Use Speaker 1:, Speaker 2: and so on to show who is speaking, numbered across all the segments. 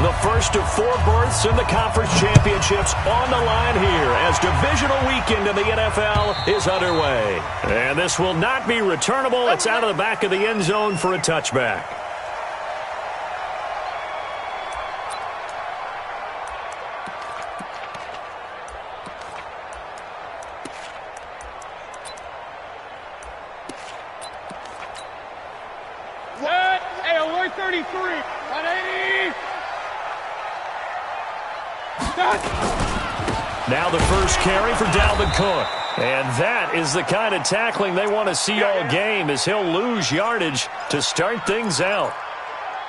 Speaker 1: The first of 4 berths in the conference championships on the line here as divisional weekend in the NFL is underway. And this will not be returnable. It's out of the back of the end zone for a touchback.
Speaker 2: Hey, alert 33, 180.
Speaker 1: Now the first carry for Dalvin Cook. And that is the kind of tackling they want to see all game as he'll lose yardage to start things out.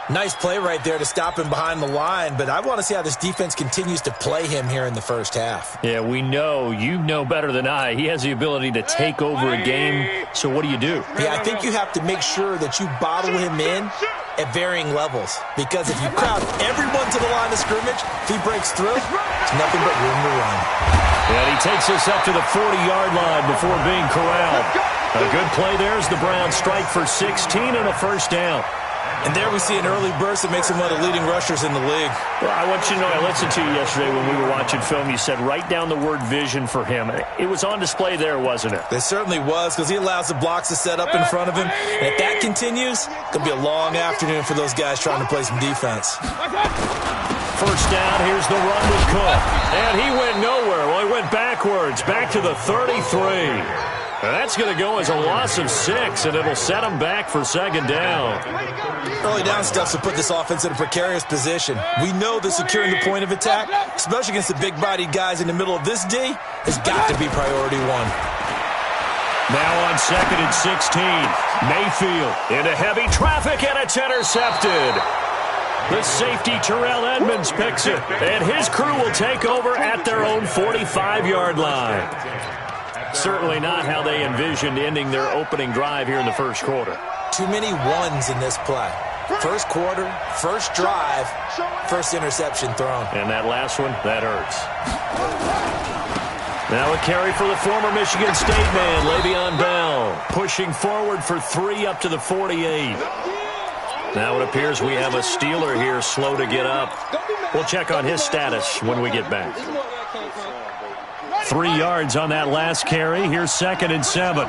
Speaker 3: Nice play right there to stop him behind the line, but I want to see how this defense continues to play him here in the first half.
Speaker 1: Yeah, we know. You know better than I. He has the ability to take over a game, so what do?
Speaker 3: Yeah, I think you have to make sure that you bottle him in at varying levels, because if you crowd everyone to the line of scrimmage, if he breaks through, it's nothing but room to run.
Speaker 1: And he takes us up to the 40-yard line before being corralled. A good play there as the Browns strike for 16 and a first down.
Speaker 3: And there we see an early burst that makes him one of the leading rushers in the league.
Speaker 1: Well, I want you to know, I listened to you yesterday when we were watching film. You said write down the word vision for him. It was on display there, wasn't it?
Speaker 3: It certainly was, because he allows the blocks to set up in front of him. And if that continues, it's going to be a long afternoon for those guys trying to play some defense.
Speaker 1: First down, here's the run with Cook. And he went nowhere. Well, he went backwards, back to the 33. That's going to go as a loss of 6, and it'll set him back for second down.
Speaker 3: Early down stuff to put this offense in a precarious position. We know that securing the point of attack, especially against the big-bodied guys in the middle of this D, has got to be priority 1.
Speaker 1: Now on second and 16, Mayfield into heavy traffic, and it's intercepted. The safety, Terrell Edmonds, picks it, and his crew will take over at their own 45-yard line. Certainly not how they envisioned ending their opening drive here in the first quarter.
Speaker 3: Too many ones in this play. First quarter, first drive, first interception thrown.
Speaker 1: And that last one, that hurts. Now a carry for the former Michigan State man, Le'Veon Bell, pushing forward for 3 up to the 48. Now it appears we have a Steeler here slow to get up. We'll check on his status when we get back. 3 yards on that last carry. Here's second and 7.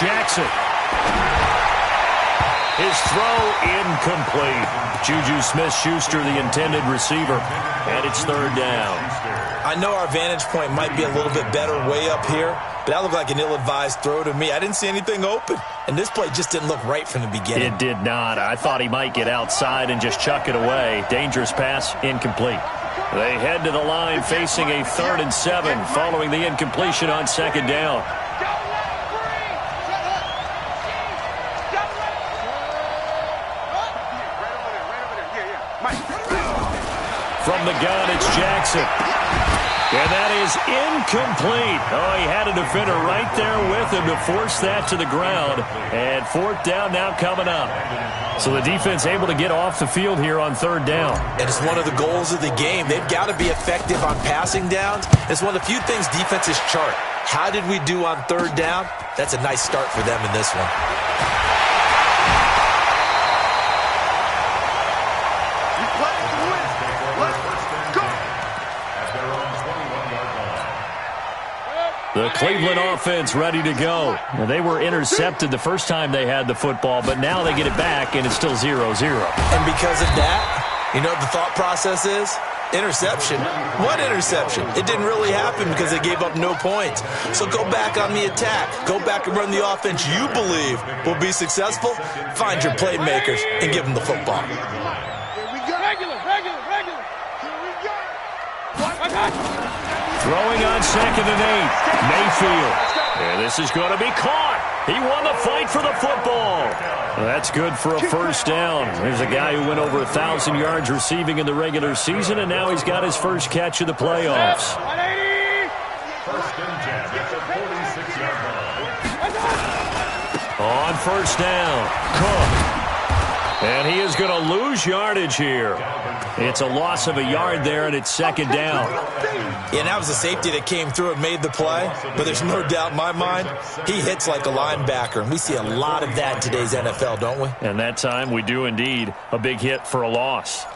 Speaker 1: Jackson. His throw incomplete. Juju Smith-Schuster, the intended receiver. And it's third down.
Speaker 3: I know our vantage point might be a little bit better way up here, but that looked like an ill-advised throw to me. I didn't see anything open, and this play just didn't look right from the beginning.
Speaker 1: It did not. I thought he might get outside and just chuck it away. Dangerous pass, incomplete. They head to the line facing a 3rd and 7 following the incompletion on second down. From the gun, it's Jackson. And that is incomplete. Oh, he had a defender right there with him to force that to the ground. And 4th down now coming up. So the defense able to get off the field here on 3rd down.
Speaker 3: And it's one of the goals of the game. They've got to be effective on passing downs. It's one of the few things defenses chart. How did we do on 3rd down? That's a nice start for them in this one.
Speaker 1: The Cleveland offense ready to go. Now, they were intercepted the first time they had the football, but now they get it back, and it's still 0-0.
Speaker 3: And because of that, you know what the thought process is? Interception. What interception? It didn't really happen because they gave up no points. So go back on the attack. Go back and run the offense you believe will be successful. Find your playmakers and give them the football.
Speaker 2: Here we go. Regular. Here we go.
Speaker 1: Throwing on 2nd and 8. Mayfield. And this is going to be caught. He won the fight for the football. That's good for a first down. There's a guy who went over 1,000 yards receiving in the regular season, and now he's got his first catch of the playoffs.
Speaker 4: First and 10 at the 46-yard line.
Speaker 1: On first down, Cook. And he is going to lose yardage here. It's a loss of a yard there, and it's second down.
Speaker 3: Yeah, and that was a safety that came through and made the play. But there's no doubt in my mind, he hits like a linebacker. And we see a lot of that in today's NFL, don't we?
Speaker 1: And that time we do indeed. A big hit for a loss.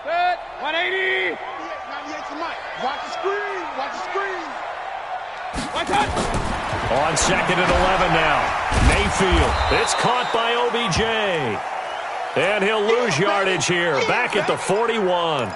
Speaker 2: Set. 180. 98 to Mike. Watch the screen. Watch the screen. Watch that.
Speaker 1: On second and 11 now. Mayfield. It's caught by OBJ. And he'll lose yardage here. Back at the 41.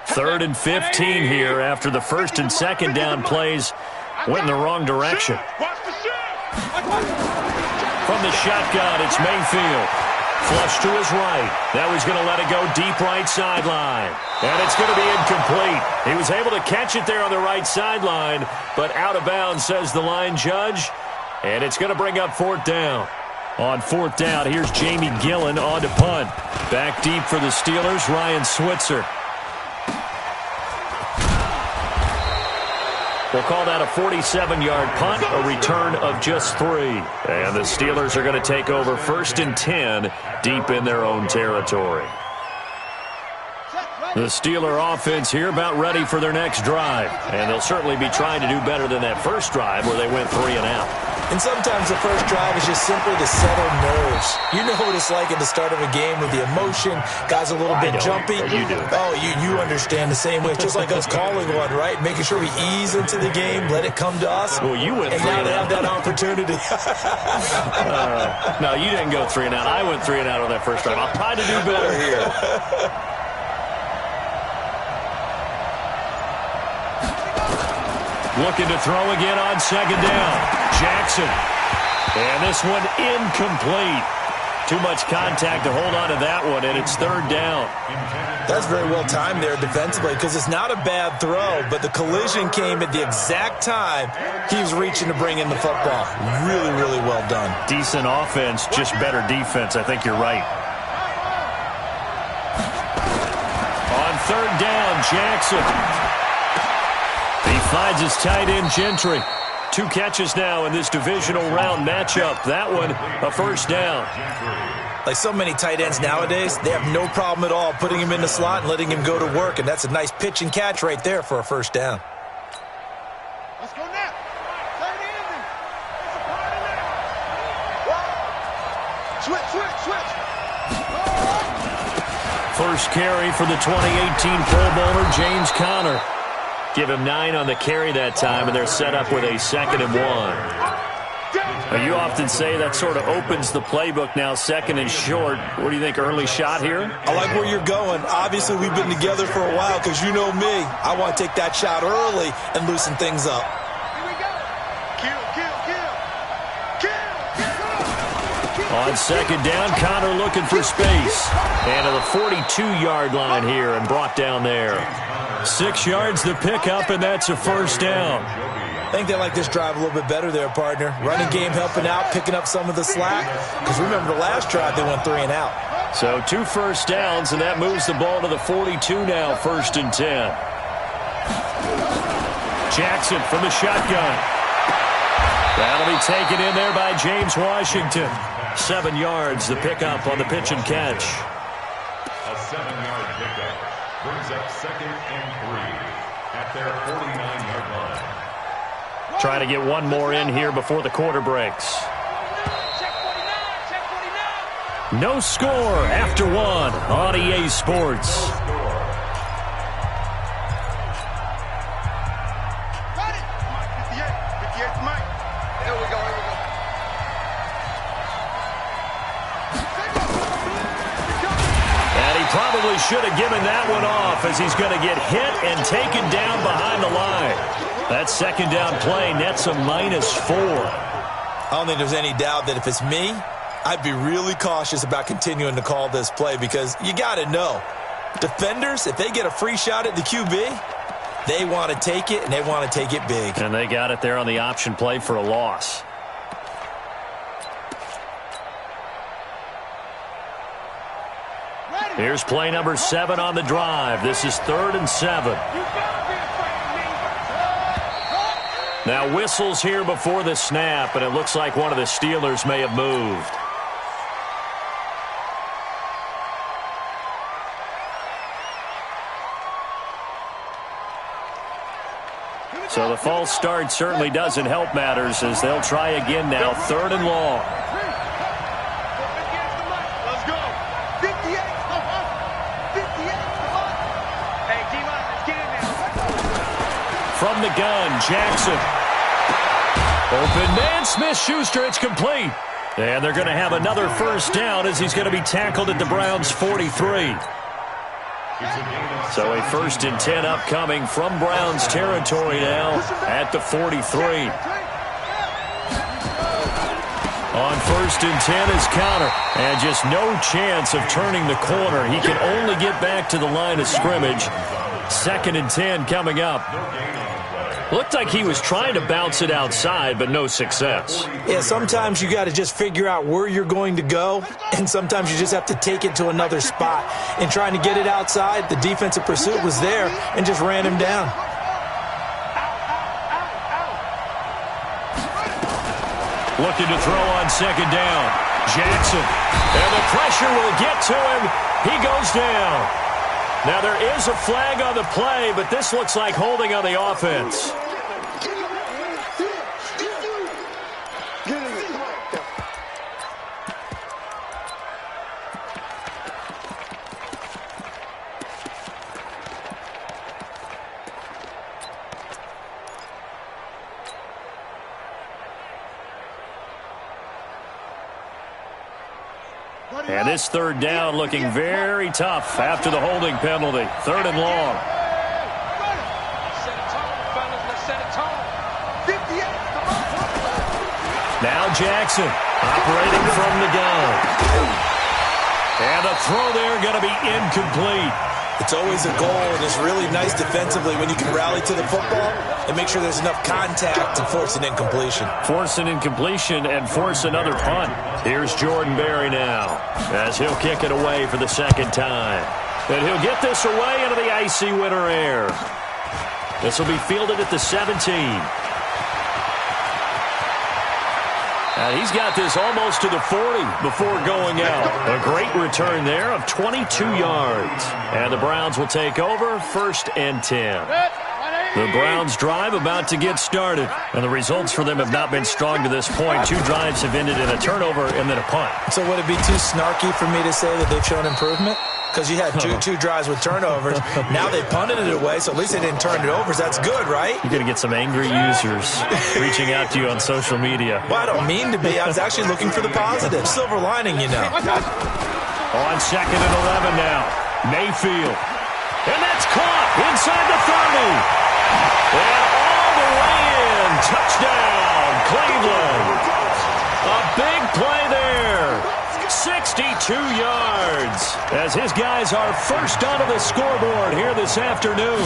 Speaker 1: Third and 15 here after the first and second down plays went in the wrong direction. From the shotgun, it's Mayfield. Flush to his right. Now he's going to let it go deep right sideline. And it's going to be incomplete. He was able to catch it there on the right sideline, but out of bounds, says the line judge. And it's going to bring up fourth down. On fourth down, here's Jamie Gillen on to punt. Back deep for the Steelers, Ryan Switzer. We'll call that a 47-yard punt, a return of just 3. And the Steelers are going to take over first and 10 deep in their own territory. The Steeler offense here about ready for their next drive. And they'll certainly be trying to do better than that first drive where they went 3 and out.
Speaker 3: And sometimes the first drive is just simply to settle nerves. You know what it's like at the start of a game with the emotion. Guys a little bit jumpy.
Speaker 1: You do.
Speaker 3: Oh, you understand the same way. It's just like us calling one, right? Making sure we ease into the game, let it come to us.
Speaker 1: Well, you went 3
Speaker 3: and now
Speaker 1: and
Speaker 3: they
Speaker 1: out.
Speaker 3: have that opportunity.
Speaker 1: No, you didn't go 3 and out. I went 3 and out on that first drive. I'll try to do better here. Looking to throw again on second down. Jackson. And this one incomplete. Too much contact to hold on to that one, and it's third down.
Speaker 3: That's very well timed there defensively because it's not a bad throw, but the collision came at the exact time he was reaching to bring in the football. Really, really well done.
Speaker 1: Decent offense, just better defense. I think you're right. On third down, Jackson. He finds his tight end, Gentry. 2 catches now in this divisional round matchup. That one, a first down.
Speaker 3: Like so many tight ends nowadays, they have no problem at all putting him in the slot and letting him go to work, and that's a nice pitch and catch right there for a first down.
Speaker 2: Let's go now. Third ending. Switch.
Speaker 1: First carry for the 2018 Pro Bowler, James Conner. Give him 9 on the carry that time, and they're set up with a 2nd and 1. Now, you often say that sort of opens the playbook now, 2nd and short. What do you think, early shot here?
Speaker 3: I like where you're going. Obviously, we've been together for a while because you know me. I want to take that shot early and loosen things up.
Speaker 2: Here we go. Kill.
Speaker 1: On second down, Conner looking for space. And to the 42-yard line here and brought down there. 6 yards the pickup, and that's a first down.
Speaker 3: I think they like this drive a little bit better there, partner. Running game helping out, picking up some of the slack. Because remember the last drive, they went 3 and out.
Speaker 1: So 2 first downs, and that moves the ball to the 42 now, first and 10. Jackson from the shotgun. That'll be taken in there by James Washington. 7 yards, the pickup on the pitch and catch.
Speaker 4: A 7-yard pickup brings up 2nd and 3 at their 49-yard line.
Speaker 1: Try to get one more in here before the quarter breaks.
Speaker 2: Check 49.
Speaker 1: No score after 1 on EA Sports.
Speaker 2: Got it. 58 Mike. There we go.
Speaker 1: And he probably should have given that one off as he's going to get hit and taken down behind the line. That second down play nets a -4.
Speaker 3: I don't think there's any doubt that if it's me, I'd be really cautious about continuing to call this play because you got to know, defenders, if they get a free shot at the QB, they want to take it, and they want to take it big.
Speaker 1: And they got it there on the option play for a loss. Here's play number 7 on the drive. This is 3rd and 7. Now whistles here before the snap, and it looks like one of the Steelers may have moved. So the false start certainly doesn't help matters as they'll try again now, 3rd and long.
Speaker 2: Let's go. 58, come on. 58, come on. Hey, D-line, let's get in there.
Speaker 1: From the gun, Jackson. Open man, Smith-Schuster, it's complete. And they're going to have another first down as he's going to be tackled at the Browns' 43. So a 1st and 10 upcoming from Browns territory now at the 43. On 1st and 10 is Counter, and just no chance of turning the corner. He can only get back to the line of scrimmage. 2nd and 10 coming up. Looked like he was trying to bounce it outside, but no success.
Speaker 3: Yeah, sometimes you got to just figure out where you're going to go, and sometimes you just have to take it to another spot. And trying to get it outside, the defensive pursuit was there and just ran him down.
Speaker 1: Looking to throw on 2nd down. Jackson. And the pressure will get to him. He goes down. Now there is a flag on the play, but this looks like holding on the offense. And this 3rd down looking very tough after the holding penalty. 3rd and long. Now Jackson operating from the gun. And the throw there going to be incomplete.
Speaker 3: It's always a goal, and it's really nice defensively when you can rally to the football and make sure there's enough contact to force an incompletion.
Speaker 1: Force an incompletion and force another punt. Here's Jordan Berry now as he'll kick it away for the 2nd time. And he'll get this away into the icy winter air. This will be fielded at the 17. And he's got this almost to the 40 before going out. A great return there of 22 yards. And the Browns will take over 1st and 10. The Browns drive about to get started. And the results for them have not been strong to this point. 2 drives have ended in a turnover and then a punt.
Speaker 3: So would it be too snarky for me to say that they've shown improvement? Because you had two drives with turnovers. Now they punted it away, so at least they didn't turn it over. So that's good, right?
Speaker 1: You're going to get some angry users reaching out to you on social media.
Speaker 3: Well, I don't mean to be. I was actually looking for the positive. Silver lining, you know.
Speaker 1: On 2nd and 11 now. Mayfield. And that's caught inside the 30. And all the way in. Touchdown, Cleveland. A big play there. 62 yards as his guys are first onto the scoreboard here this afternoon.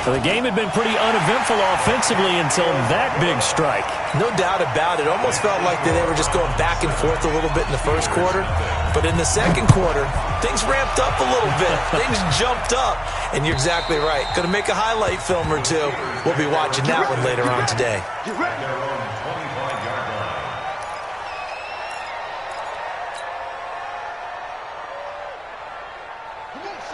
Speaker 1: The game had been pretty uneventful offensively until that big strike.
Speaker 3: No doubt about it. Almost felt like they were just going back and forth a little bit in the 1st quarter. But in the 2nd quarter, things ramped up a little bit. Things jumped up. And you're exactly right. Going to make a highlight film or two. We'll be watching that one later on today.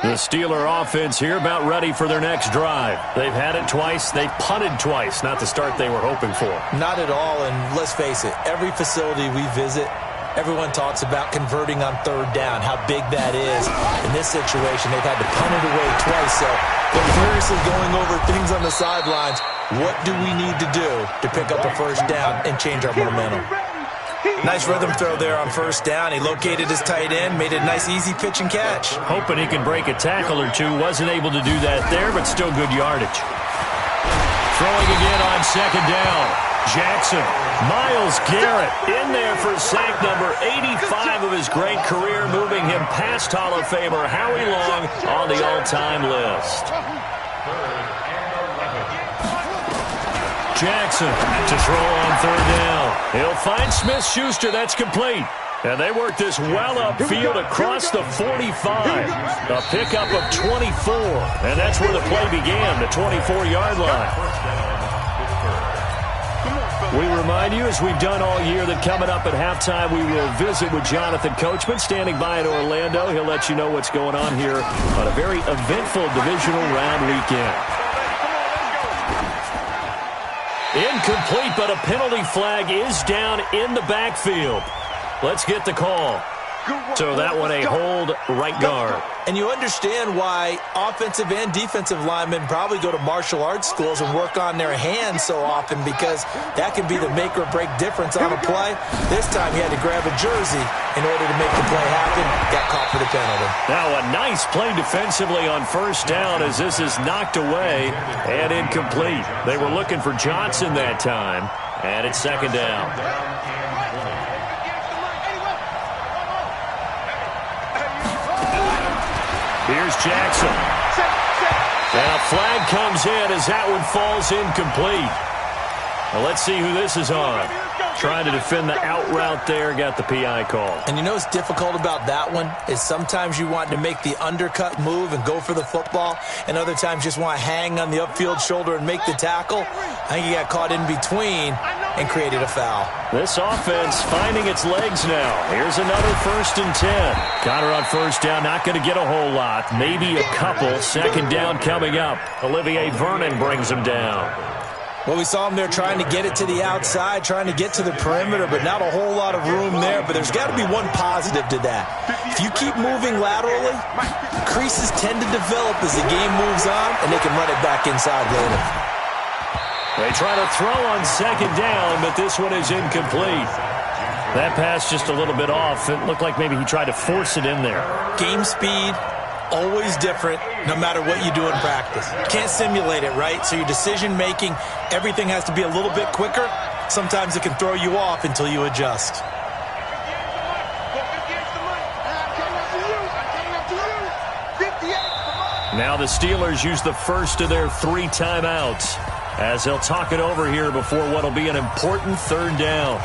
Speaker 1: The Steeler offense here about ready for their next drive. They've had it twice. They've punted twice. Not the start they were hoping for.
Speaker 3: Not at all, and let's face it, every facility we visit, everyone talks about converting on 3rd down, how big that is. In this situation, they've had to punt it away twice, so they're furiously going over things on the sidelines. What do we need to do to pick up a 1st down and change our momentum? Nice rhythm throw there on 1st down. He located his tight end, made a nice easy pitch and catch.
Speaker 1: Hoping he can break a tackle or two. Wasn't able to do that there, but still good yardage. Throwing again on 2nd down. Jackson. Myles Garrett in there for sack number 85 of his great career, moving him past Hall of Famer Howie Long on the all-time list. Jackson to throw on 3rd down. He'll find Smith-Schuster. That's complete. And they work this well upfield across the 45. A pickup of 24. And that's where the play began, the 24-yard line. We remind you, as we've done all year, that coming up at halftime, we will visit with Jonathan Coachman, standing by in Orlando. He'll let you know what's going on here on a very eventful divisional round weekend. Incomplete, but a penalty flag is down in the backfield. Let's get the call. So that one a hold right guard.
Speaker 3: And you understand why offensive and defensive linemen probably go to martial arts schools and work on their hands so often, because that can be the make or break difference on a play. This time he had to grab a jersey in order to make the play happen. Got caught for the penalty.
Speaker 1: Now a nice play defensively on first down as this is knocked away and incomplete. They were looking for Johnson that time, and it's second down. Here's Jackson. And a flag comes in as that one falls incomplete. Now let's see who this is on. Trying to defend the out route there, got the PI call.
Speaker 3: And you know what's difficult about that one is sometimes you want to make the undercut move and go for the football, and other times just want to hang on the upfield shoulder and make the tackle. I think he got caught in between and created a foul.
Speaker 1: This offense finding its legs now. Here's another 1st and 10. Connor on first down, not going to get a whole lot. Maybe a couple. Second down coming up. Olivier Vernon brings him down.
Speaker 3: Well, we saw him there trying to get it to the outside, trying to get to the perimeter, but not a whole lot of room there. But there's got to be one positive to that. If you keep moving laterally, creases tend to develop as the game moves on, and they can run it back inside later.
Speaker 1: They try to throw on second down, but this one is incomplete. That pass just a little bit off. It looked like maybe he tried to force it in there.
Speaker 3: Game speed, always different, no matter what you do in practice. You can't simulate it, right? So your decision-making, everything has to be a little bit quicker. Sometimes it can throw you off until you adjust.
Speaker 1: Now the Steelers use the first of their 3 timeouts as they'll talk it over here before what will be an important third down.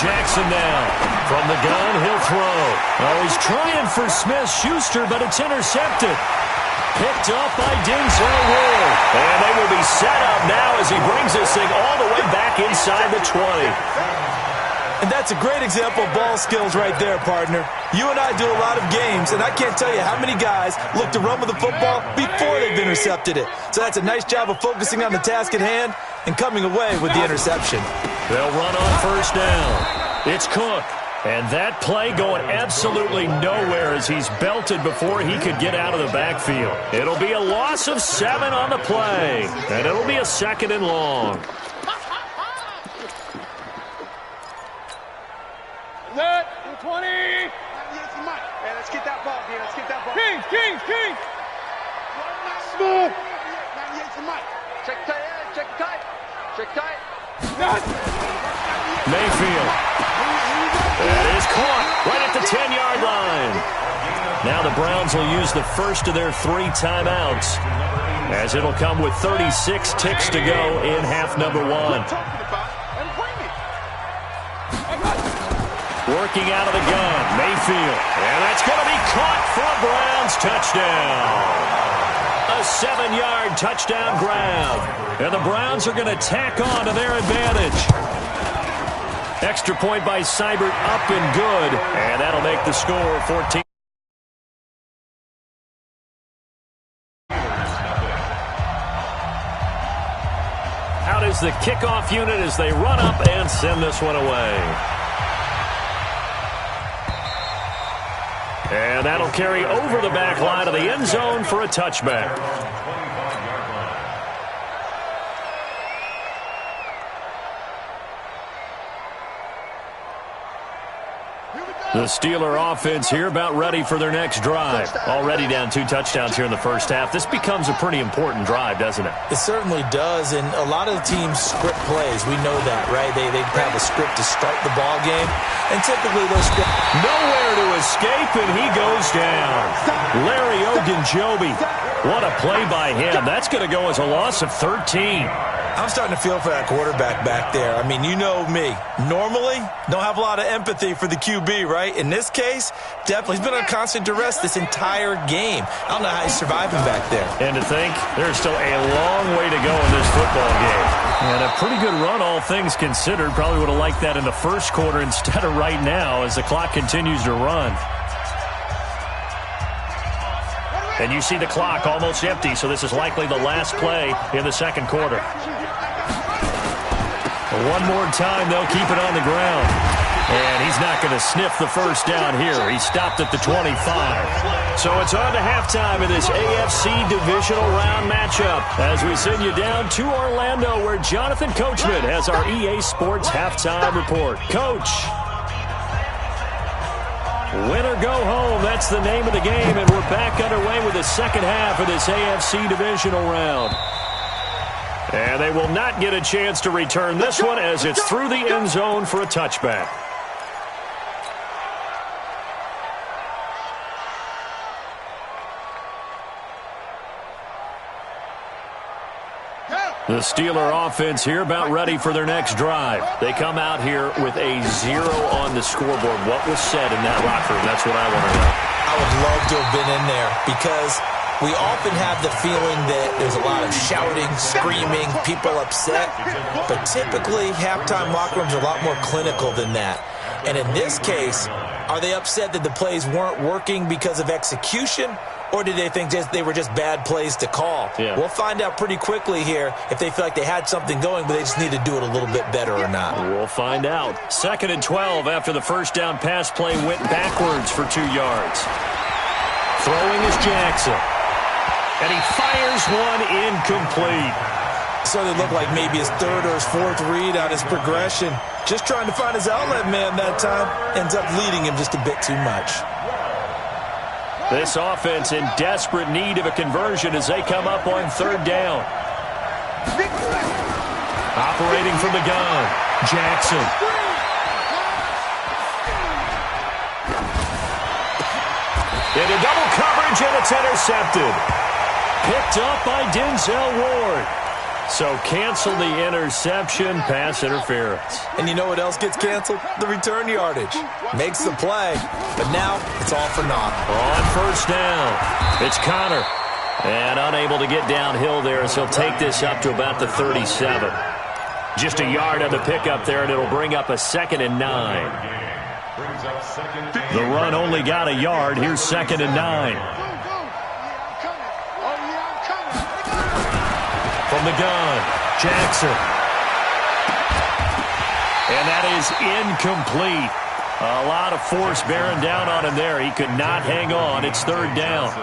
Speaker 1: Jackson now. From the gun, he'll throw. Oh, he's trying for Smith-Schuster, but it's intercepted. Picked up by Denzel Ward. And they will be set up now as he brings this thing all the way back inside the 20.
Speaker 3: And that's a great example of ball skills right there, partner. You and I do a lot of games, and I can't tell you how many guys look to run with the football before they've intercepted it. So that's a nice job of focusing on the task at hand and coming away with the interception.
Speaker 1: They'll run on first down. It's Cook. And that play going absolutely nowhere as he's belted before he could get out of the backfield. It'll be a loss of 7 on the play. And it'll be a 2nd and long.
Speaker 2: Set, 20. Hey, let's get that ball, dude. Let's get that ball. Kings. Smooth. Check tight.
Speaker 1: Mayfield. That is caught right at the 10-yard line. Now the Browns will use the first of their 3 timeouts as it'll come with 36 ticks to go in half number 1. Working out of the gun, Mayfield. And that's going to be caught for a Browns touchdown. A 7-yard touchdown grab. And the Browns are going to tack on to their advantage. Extra point by Seibert up and good. And that'll make the score 14. Out is the kickoff unit as they run up and send this one away. And that'll carry over the back line of the end zone for a touchback.
Speaker 2: Here we go.
Speaker 1: The Steeler offense here about ready for their next drive. Already down 2 touchdowns here in the first half. This becomes a pretty important drive, doesn't it?
Speaker 3: It certainly does, and a lot of the teams script plays. We know that, right? They have a script to start the ball game, and typically those scripts...
Speaker 1: Nowhere to escape, and he goes down. Larry Ogunjobi. What a play by him. That's going to go as a loss of 13.
Speaker 3: I'm starting to feel for that quarterback back there. I mean, you know me. Normally, don't have a lot of empathy for the QB, right? In this case, definitely. He's been on constant duress this entire game. I don't know how he's surviving back there.
Speaker 1: And to think, there's still a long way to go in this football game. And a pretty good run, all things considered. Probably would have liked that in the first quarter instead of right now as the clock continues to run. And you see the clock almost empty, so this is likely the last play in the second quarter. One more time, they'll keep it on the ground. And he's not going to sniff the first down here. He stopped at the 25. So it's on to halftime in this AFC divisional round matchup as we send you down to Orlando where Jonathan Coachman has our EA Sports halftime report. Coach. Win or go home, that's the name of the game, and we're back underway with the second half of this AFC divisional round. And they will not get a chance to return this one as it's through the end zone for a touchback. The Steeler offense here about ready for their next drive. They come out here with a 0 on the scoreboard. What was said in that locker room? That's what I want to know.
Speaker 3: I would love to have been in there because we often have the feeling that there's a lot of shouting, screaming, people upset. But typically, halftime locker rooms are a lot more clinical than that. And in this case, are they upset that the plays weren't working because of execution? Or did they think they were just bad plays to call?
Speaker 1: Yeah.
Speaker 3: We'll find out pretty quickly here if they feel like they had something going, but they just need to do it a little bit better or not.
Speaker 1: We'll find out. 2nd and 12 after the first down pass play went backwards for 2 yards. Throwing is Jackson. And he fires one incomplete.
Speaker 3: So it looked like maybe his 3rd or his 4th read on his progression. Just trying to find his outlet man that time. Ends up leading him just a bit too much.
Speaker 1: This offense in desperate need of a conversion as they come up on 3rd down. Operating from the gun, Jackson. Into double coverage, and it's intercepted. Picked up by Denzel Ward. So cancel the interception, pass interference.
Speaker 3: And you know what else gets canceled? The return yardage. Makes the play, but now it's all for naught.
Speaker 1: On 1st down, it's Connor. And unable to get downhill there as he'll take this up to about the 37. Just a yard on the pickup there, and it'll bring up a 2nd and 9. The run only got a yard. Here's 2nd and 9. From the gun, Jackson. And that is incomplete. A lot of force bearing down on him there. He could not hang on. It's 3rd down.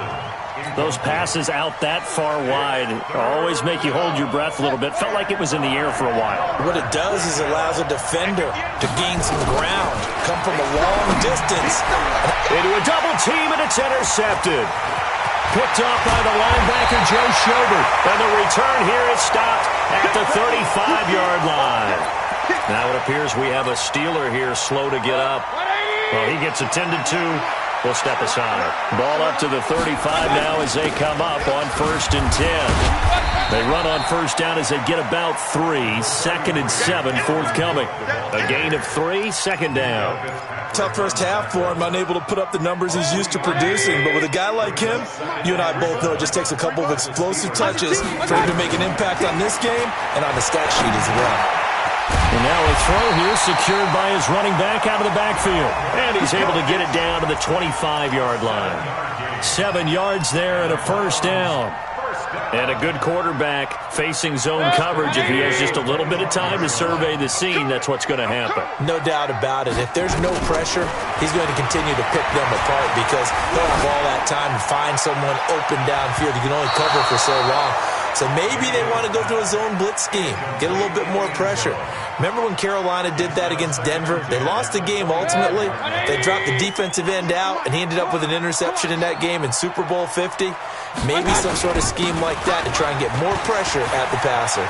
Speaker 1: Those passes out that far wide always make you hold your breath a little bit. Felt like it was in the air for a while.
Speaker 3: What it does is it allows a defender to gain some ground, come from a long distance.
Speaker 1: Into a double team, and it's intercepted. Picked off by the linebacker, Joe Schobert. And the return here is stopped at the 35-yard line. Now it appears we have a Steeler here slow to get up. Well, he gets attended to. We'll step aside. Ball up to the 35 now as they come up on 1st and 10. They run on 1st down as they get about 3. 2nd and 7 forthcoming. A gain of 3, 2nd down.
Speaker 3: Tough first half for him, unable to put up the numbers he's used to producing. But with a guy like him, you and I both know it just takes a couple of explosive touches for him to make an impact on this game and on the stat sheet as well.
Speaker 1: And now a throw here secured by his running back out of the backfield. And he's able to get it down to the 25-yard line. 7 yards there and a 1st down. And a good quarterback facing zone coverage. If he has just a little bit of time to survey the scene, that's what's going to happen.
Speaker 3: No doubt about it. If there's no pressure, he's going to continue to pick them apart because he'll have all that time to find someone open downfield. You can only cover for so long. So maybe they want to go to a zone blitz scheme, get a little bit more pressure. Remember when Carolina did that against Denver? They lost the game ultimately. They dropped the defensive end out, and he ended up with an interception in that game in Super Bowl 50. Maybe some sort of scheme like that to try and get more pressure at the passer.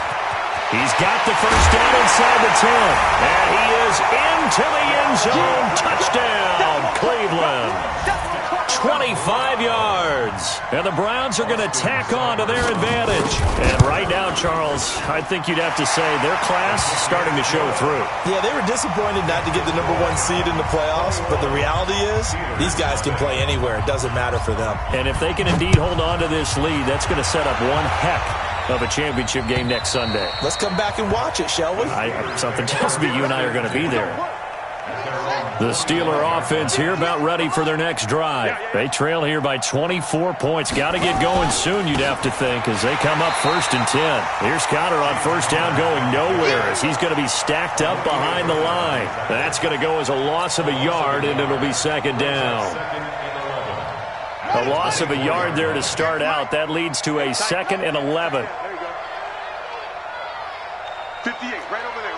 Speaker 1: He's got the first down inside the 10, and he is into the end zone. Touchdown, Cleveland. 25 yards, and the Browns are going to tack on to their advantage. And right now, Charles, I think you'd have to say their class is starting to show through.
Speaker 3: Yeah, they were disappointed not to get the #1 seed in the playoffs, but the reality is these guys can play anywhere. It doesn't matter for them.
Speaker 1: And if they can indeed hold on to this lead, that's going to set up one heck of a championship game next Sunday.
Speaker 3: Let's come back and watch it, shall we?
Speaker 1: Something tells me you and I are going to be there. The Steeler offense here about ready for their next drive. They trail here by 24 points. Got to get going soon, you'd have to think, as they come up 1st and 10. Here's Conner on first down going nowhere as he's going to be stacked up behind the line. That's going to go as a loss of a yard, and it'll be 2nd down. A loss of a yard there to start out. That leads to a 2nd and 11.
Speaker 2: 58, right over there.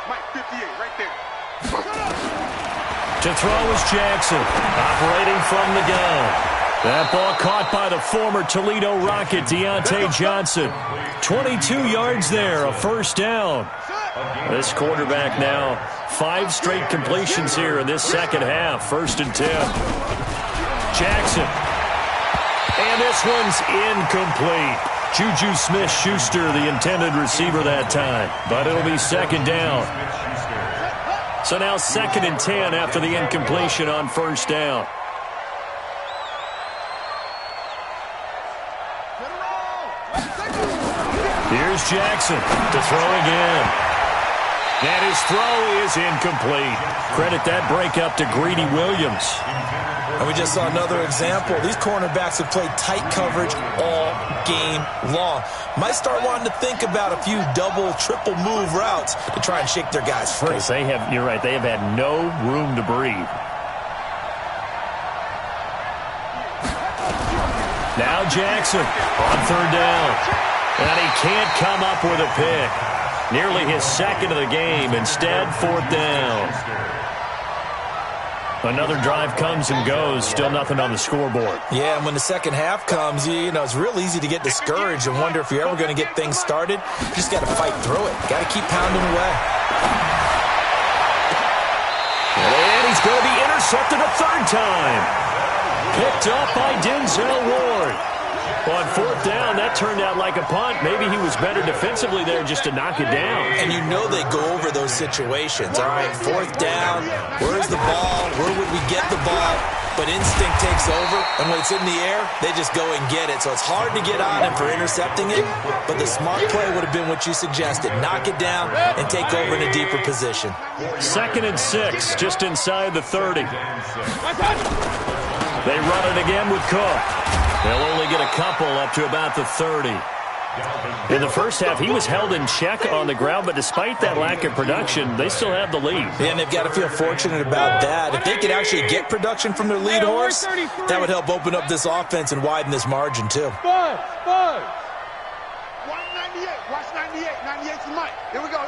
Speaker 2: Mike, 58, right there.
Speaker 1: To throw is Jackson, operating from the gun. That ball caught by the former Toledo Rocket, Deontay Johnson. 22 yards there, a 1st down. This quarterback now, 5 straight completions here in this second half, 1st and 10. Jackson. And this one's incomplete. Juju Smith-Schuster, the intended receiver that time. But it'll be 2nd down. So now 2nd and 10 after the incompletion on 1st down. Here's Jackson to throw again. And his throw is incomplete. Credit that breakup to Greedy Williams.
Speaker 3: And we just saw another example. These cornerbacks have played tight coverage all game long. Might start wanting to think about a few double, triple move routes to try and shake their guys free.
Speaker 1: You're right, they have had no room to breathe. Now Jackson on 3rd down. And he can't come up with a pick. Nearly his 2nd of the game. Instead, 4th down. Another drive comes and goes. Still nothing on the scoreboard.
Speaker 3: Yeah, and when the second half comes, you know, it's real easy to get discouraged and wonder if you're ever going to get things started. You just got to fight through it. Got to keep pounding away.
Speaker 1: And he's going to be intercepted a 3rd time. Picked up by Denzel Ward. On 4th down, that turned out like a punt. Maybe he was better defensively there just to knock it down.
Speaker 3: And you know they go over those situations. All right, 4th down, where's the ball? Where would we get the ball? But instinct takes over, and when it's in the air, they just go and get it. So it's hard to get on him for intercepting it, but the smart play would have been what you suggested. Knock it down and take over in a deeper position.
Speaker 1: 2nd and 6, just inside the 30. They run it again with Cook. They'll only get a couple up to about the 30. In the first half, he was held in check on the ground, but despite that lack of production, they still have the lead.
Speaker 3: Yeah, and they've got to feel fortunate about that. If they could actually get production from their lead horse, that would help open up this offense and widen this margin, too.
Speaker 2: Watch 98. Watch 98. 98's the mic. Here we go.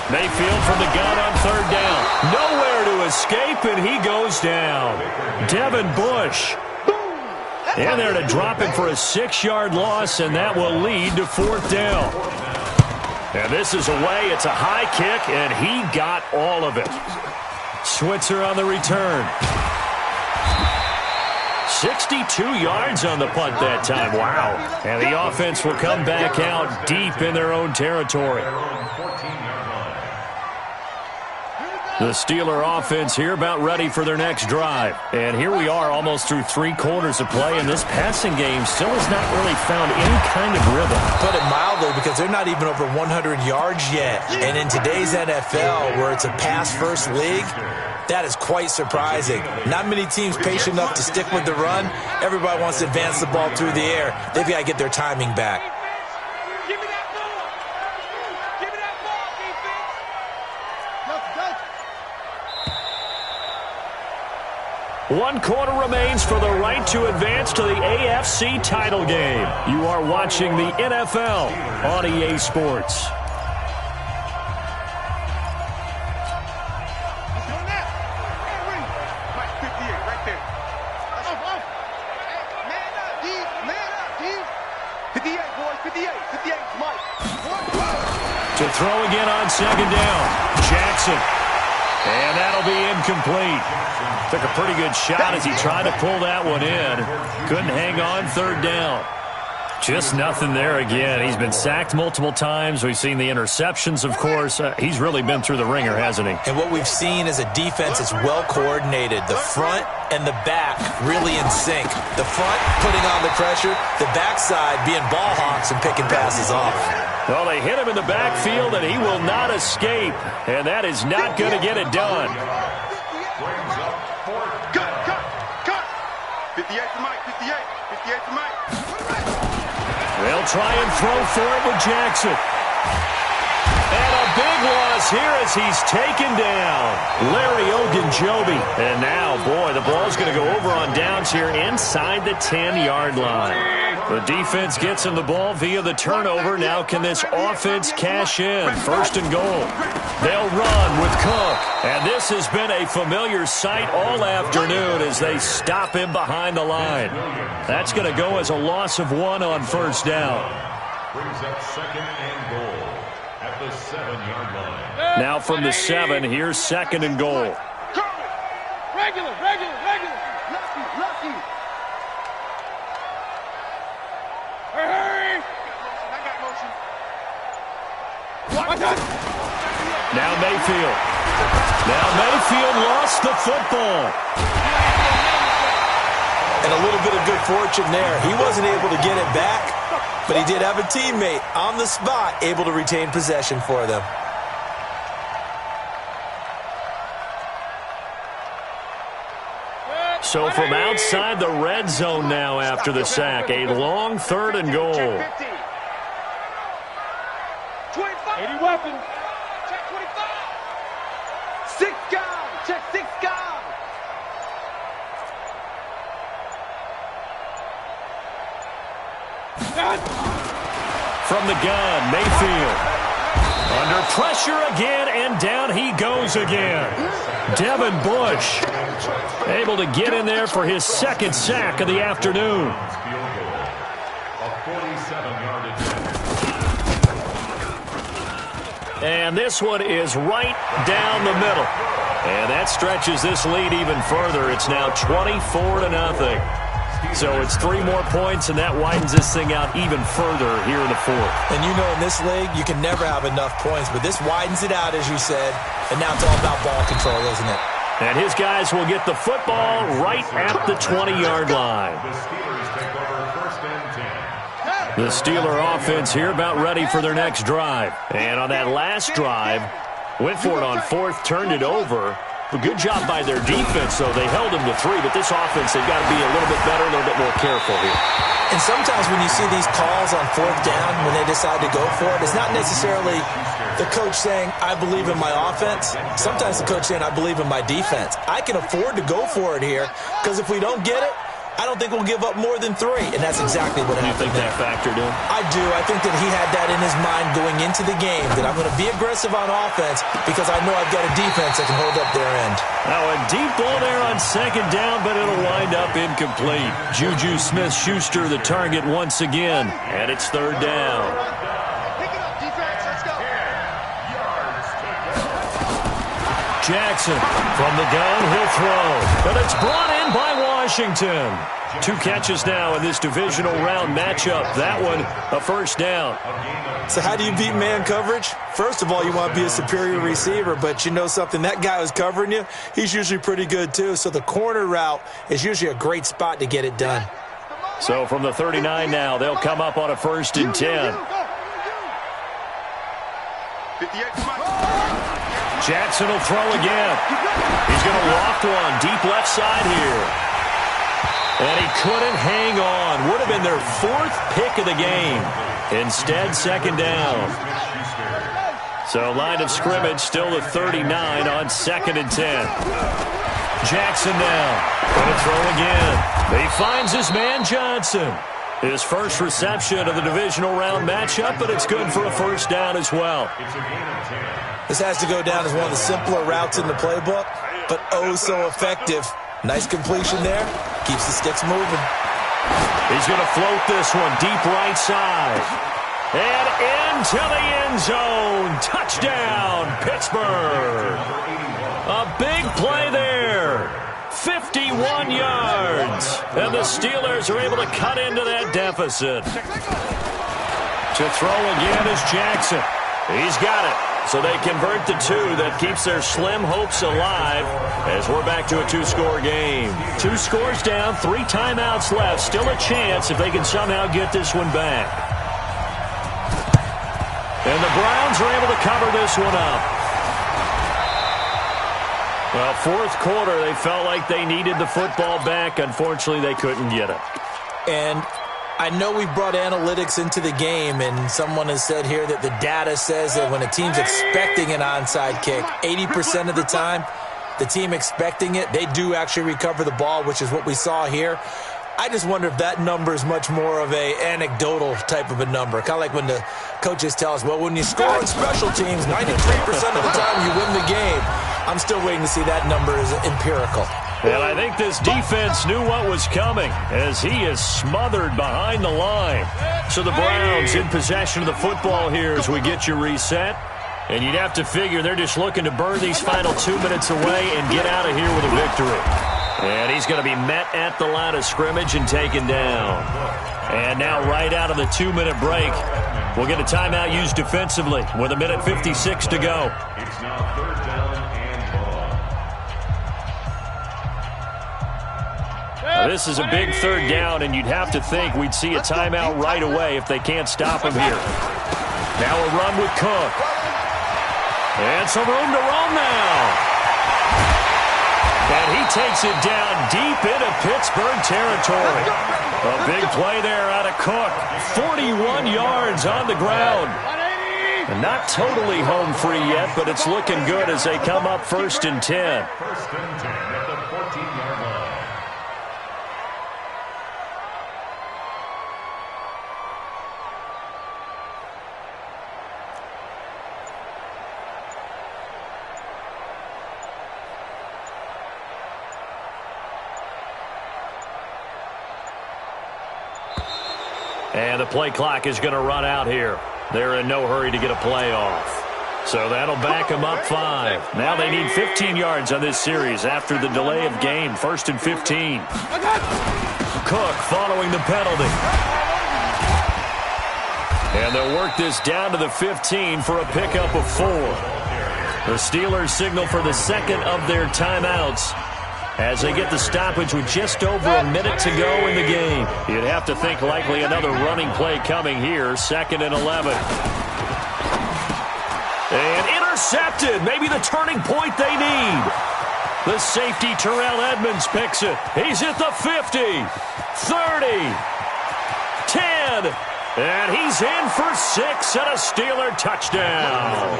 Speaker 1: Mayfield from the gun on 3rd down. Nowhere to escape, and he goes down. Devin Bush. In there to drop him for a 6-yard loss, and that will lead to 4th down. And this is away. It's a high kick, and he got all of it. Switzer on the return. 62 yards on the punt that time. Wow. And the offense will come back out deep in their own territory. The Steeler offense here about ready for their next drive. And here we are almost through 3 quarters of play, and this passing game still has not really found any kind of rhythm.
Speaker 3: Put it mildly, because they're not even over 100 yards yet. And in today's NFL, where it's a pass-first league, that is quite surprising. Not many teams patient enough to stick with the run. Everybody wants to advance the ball through the air. They've got to get their timing back.
Speaker 1: 1 quarter remains for the right to advance to the AFC title game. You are watching the NFL on EA Sports. To throw again on second down. Jackson. And that'll be incomplete. Took a pretty good shot as he tried to pull that one in. Couldn't hang on third down. Just nothing there again. He's been sacked multiple times. We've seen the interceptions, of course. He's really been through the ringer, hasn't he?
Speaker 3: And what we've seen is a defense that's well coordinated. The front and the back really in sync. The front putting on the pressure, the backside being ball hawks and picking passes off.
Speaker 1: Well, they hit him in the backfield, and he will not escape. And that is not going to get it done.
Speaker 2: Cut. 58 to Mike, 58 to Mike.
Speaker 1: They'll try and throw for it with Jackson. And a big loss here as he's taken down. Larry Ogunjobi. And now, boy, the ball's going to go over on downs here inside the 10-yard line. The defense gets him the ball via the turnover. Now can this offense cash in? First and goal. They'll run with Cook. And this has been a familiar sight all afternoon as they stop him behind the line. That's going to go as a loss of 1 on first down.
Speaker 4: Brings up second and goal at the 7-yard line.
Speaker 1: Now from the 7, here's second and goal.
Speaker 2: Regular. Lucky. Hurry. I got motion.
Speaker 1: Now Mayfield lost the football.
Speaker 3: And a little bit of good fortune there. He wasn't able to get it back, but he did have a teammate on the spot able to retain possession for them.
Speaker 1: So from outside the red zone now after the sack, a long third and goal.
Speaker 2: 25. 80 weapons. Check 25. 6 guys. Check 6 guys.
Speaker 1: From the gun, Mayfield. Under pressure again, and down he goes again. Devin Bush able to get in there for his second sack of the afternoon. And this one is right down the middle. And that stretches this lead even further. It's now 24-0. So it's 3 more points, and that widens this thing out even further here in the 4th.
Speaker 3: And you know in this league, you can never have enough points, but this widens it out, as you said, and now it's all about ball control, isn't it?
Speaker 1: And his guys will get the football right at the 20-yard line. The Steeler offense here about ready for their next drive. And on that last drive, went for it on 4th, turned it over. A good job by their defense, though. They held them to 3, but this offense, they've got to be a little bit better, a little bit more careful here.
Speaker 3: And sometimes when you see these calls on 4th down, when they decide to go for it, it's not necessarily the coach saying, I believe in my offense. Sometimes the coach saying, I believe in my defense. I can afford to go for it here, because if we don't get it, I don't think we'll give up more than 3, and that's exactly what happened.
Speaker 1: You think that factored in?
Speaker 3: I do. I think that he had that in his mind going into the game, that I'm going to be aggressive on offense because I know I've got a defense that can hold up their end.
Speaker 1: Now a deep ball there on second down, but it'll wind up incomplete. Juju Smith-Schuster the target once again, and it's 3rd down.
Speaker 2: Pick it up, defense. Let's go.
Speaker 1: Jackson from the gun, he'll throw. But it's brought in by Washington. 2 catches now in this divisional round matchup. That one, a first down.
Speaker 3: So how do you beat man coverage? First of all, you want to be a superior receiver, but you know something, that guy who's covering you, he's usually pretty good too. So the corner route is usually a great spot to get it done.
Speaker 1: So from the 39 now, they'll come up on a 1st and 10. Jackson will throw again. He's going to loft one deep left side here. And he couldn't hang on. Would have been their 4th pick of the game. Instead, 2nd down. So line of scrimmage still at 39 on 2nd and 10. Jackson now. Going to throw again. He finds his man Johnson. His first reception of the divisional round matchup, but it's good for a first down as well.
Speaker 3: This has to go down as one of the simpler routes in the playbook, but oh so effective. Nice completion there. Keeps the sticks moving.
Speaker 1: He's going to float this one deep right side. And into the end zone. Touchdown, Pittsburgh. A big play there. 51 yards. And the Steelers are able to cut into that deficit. To throw again is Jackson. He's got it. So they convert the two. That keeps their slim hopes alive as we're back to a two-score game. 2 scores down, 3 timeouts left. Still a chance if they can somehow get this one back. And the Browns are able to cover this one up. Well, fourth quarter, they felt like they needed the football back. Unfortunately, they couldn't get it.
Speaker 3: And I know we've brought analytics into the game, and someone has said here that the data says that when a team's expecting an onside kick, 80% of the time, the team expecting it, they do actually recover the ball, which is what we saw here. I just wonder if that number is much more of a anecdotal type of a number. Kind of like when the coaches tell us, well, when you score on special teams, 93% of the time you win the game. I'm still waiting to see that number is empirical.
Speaker 1: And I think this defense knew what was coming as he is smothered behind the line. So the Browns in possession of the football here as we get you reset. And you'd have to figure they're just looking to burn these final 2 minutes away and get out of here with a victory. And he's going to be met at the line of scrimmage and taken down. And now right out of the 2-minute break, we'll get a timeout used defensively with 1:56 to go.
Speaker 4: It's now 3rd down and long.
Speaker 1: Now, this is a big 3rd down, and you'd have to think we'd see a timeout right away if they can't stop him here. Now a run with Cook. And some room to roam now. And he takes it down deep into Pittsburgh territory. A big play there out of Cook. 41 yards on the ground. And not totally home free yet, but it's looking good as they come up 1st and 10.
Speaker 4: 1st and 10 at the 14-yard line.
Speaker 1: And the play clock is going to run out here. They're in no hurry to get a play off. So that'll back them up 5. Now they need 15 yards on this series after the delay of game. 1st and 15. Cook following the penalty. And they'll work this down to the 15 for a pickup of 4. The Steelers signal for the second of their timeouts as they get the stoppage with just over a minute to go in the game. You'd have to think likely another running play coming here. 2nd and 11. And intercepted. Maybe the turning point they need. The safety, Terrell Edmonds, picks it. He's at the 50, 30, 10, and he's in for 6 and a Steeler touchdown.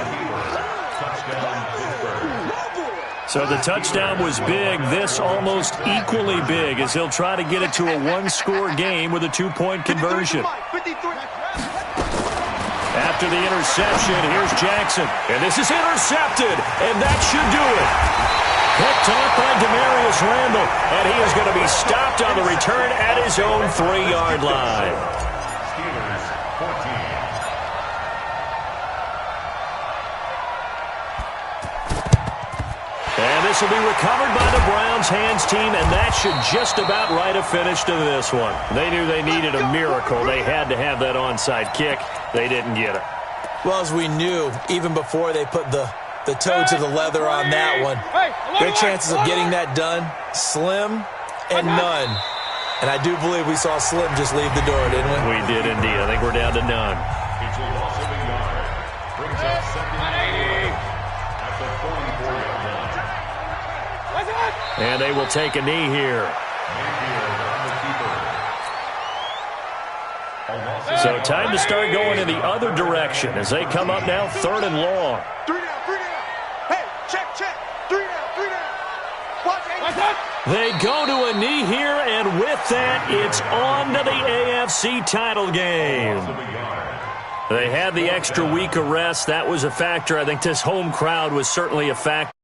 Speaker 1: So the touchdown was big. This almost equally big as he'll try to get it to a 1-score game with a 2-point conversion. After the interception, here's Jackson. And this is intercepted, and that should do it. Picked off by Demarius Randall, and he is going to be stopped on the return at his own 3-yard line.
Speaker 4: Steelers 14.
Speaker 1: And this will be recovered by the Browns hands team, and that should just about write a finish to this one. They knew they needed a miracle. They had to have that onside kick. They didn't get it.
Speaker 3: Well, as we knew, even before they put the toe to the leather on that one, their chances of getting that done, slim and none. And I do believe we saw Slim just leave the door, didn't we?
Speaker 1: We did indeed. I think we're down to none.
Speaker 4: It's a loss of a yard. Brings up 2nd and 11 at the 44-yard line.
Speaker 1: And they will take a knee here. So time to start going in the other direction as they come up now 3rd and long.
Speaker 2: 3 down, 3 down. Hey, check. 3 down, 3 down. Watch it.
Speaker 1: They go to a knee here, and with that, it's on to the AFC title game. They had the extra week of rest. That was a factor. I think this home crowd was certainly a factor.